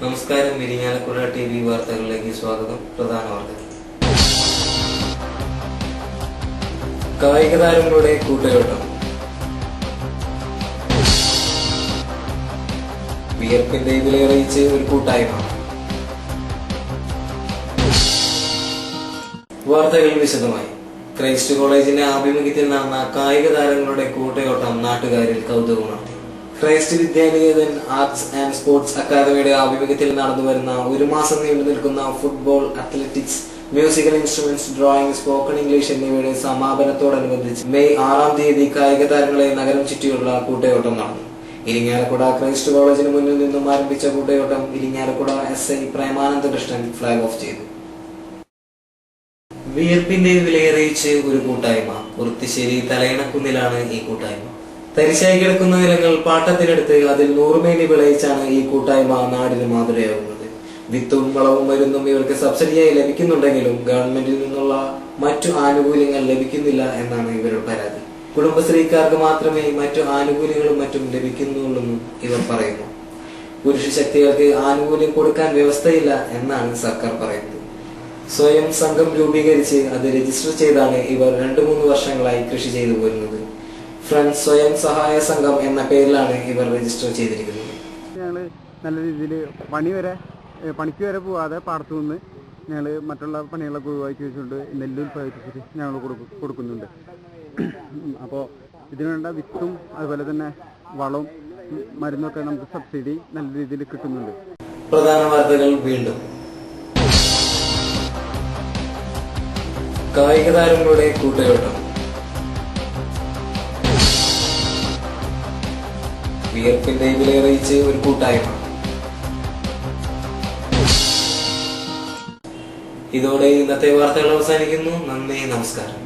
നമസ്കാരം. ഇരിങ്ങാലക്കുട TV വാർത്തകളിലേക്ക് സ്വാഗതം. പ്രധാന വാർത്തകൾ. കായിക താരങ്ങളുടെ കൂട്ടയോട്ടം. വിയർപ്പിന്റെ വിലയറിയിച്ച് ഒരു കൂട്ടായ്മ. വാർത്തകൾ വിശദമായി. ക്രൈസ്റ്റ് കോളേജിന്റെ ആഭിമുഖ്യത്തിൽ നടന്ന കായിക താരങ്ങളുടെ കൂട്ടയോട്ടം നാട്ടുകാരിൽ കൗതുകമുണർത്തി. Christ Vidyaniketan arts and sports അക്കാദമിയുടെ ആഭിമുഖ്യത്തിൽ നടന്നുവരുന്ന ഒരു മാസം നീണ്ടു നിൽക്കുന്ന football, athletics, musical instruments, drawing, spoken English എന്നിവയുടെ സമാപനത്തോടനുബന്ധിച്ച് മെയ് 6-ാം തീയതി കായിക താരങ്ങളെ നഗരം ചുറ്റിയുള്ള കൂട്ടയോട്ടം നടന്നു. ഇരിങ്ങാലക്കുട ക്രൈസ്റ്റ് കോളേജിന് മുന്നിൽ നിന്നും ആരംഭിച്ച കൂട്ടയോട്ടം Irinjalakuda SI Premanandakrishnan flag off ചെയ്തു. വിയർപ്പിന്റെ വിലയറിയിച്ച് ഒരു കൂട്ടായ്മ. പുറത്തിശ്ശേരി തലയണക്കുന്നിലാണ് ഈ കൂട്ടായ്മ. തരിശായി കിടക്കുന്ന നിലങ്ങൾ പാട്ടത്തിനെടുത്ത് അതിൽ 100 മേനി വിളയിച്ചാണ് ഈ കൂട്ടായ്മ നാടിന് മാതൃകയാകുന്നത്. വിത്തും വളവും മരുന്നും ഇവർക്ക് സബ്സിഡിയായി ലഭിക്കുന്നുണ്ടെങ്കിലും ഗവൺമെന്റിൽ നിന്നുള്ള മറ്റു ആനുകൂല്യങ്ങൾ ലഭിക്കുന്നില്ല എന്നാണ് ഇവരുടെ പരാതി. കുടുംബശ്രീക്കാർക്ക് മാത്രമേ മറ്റു ആനുകൂല്യങ്ങളും മറ്റും ലഭിക്കുന്നുള്ളൂവെന്നും ഇവർ പറയുന്നു. പുരുഷ ശക്തികൾക്ക് ആനുകൂല്യം കൊടുക്കാൻ വ്യവസ്ഥയില്ല എന്നാണ് സർക്കാർ പറയുന്നത്. സ്വയം സംഘം രൂപീകരിച്ച് അത് രജിസ്റ്റർ ചെയ്താണ് ഇവർ 2-3 വർഷങ്ങളായി കൃഷി ചെയ്തു പോരുന്നത്. ഫ്രണ്ട്സ് സ്വയം സഹായ സംഘം എന്ന പേരിലാണ് ഇവർ രജിസ്റ്റർ ചെയ്തിരിക്കുന്നത്. ഞങ്ങൾ നല്ല രീതിയിൽ പണിക്ക് വരെ പോവാതെ പാടത്തു നിന്ന് ഞങ്ങൾ മറ്റുള്ള പണികളൊക്കെ ഒഴിവാക്കി വെച്ചുകൊണ്ട് നെല്ല് ഉൽപ്പാദിപ്പിച്ചിട്ട് ഞങ്ങൾ കൊടുക്കുന്നുണ്ട്. അപ്പോൾ ഇതിനുവേണ്ട വിത്തും അതുപോലെ തന്നെ വളവും മരുന്നൊക്കെ നമുക്ക് സബ്സിഡി നല്ല രീതിയിൽ കിട്ടുന്നുണ്ട്. പ്രധാന വാർത്തകൾ വീണ്ടും. കായിക താരങ്ങളുടെ കൂട്ടയോട്ടം. വിയർപ്പിന്റെ വിലയറിയിച്ച് ഒരു കൂട്ടായ്മ. ഇതോടെ ഇന്നത്തെ വാർത്തകൾ അവസാനിക്കുന്നു. നന്ദി, നമസ്കാരം.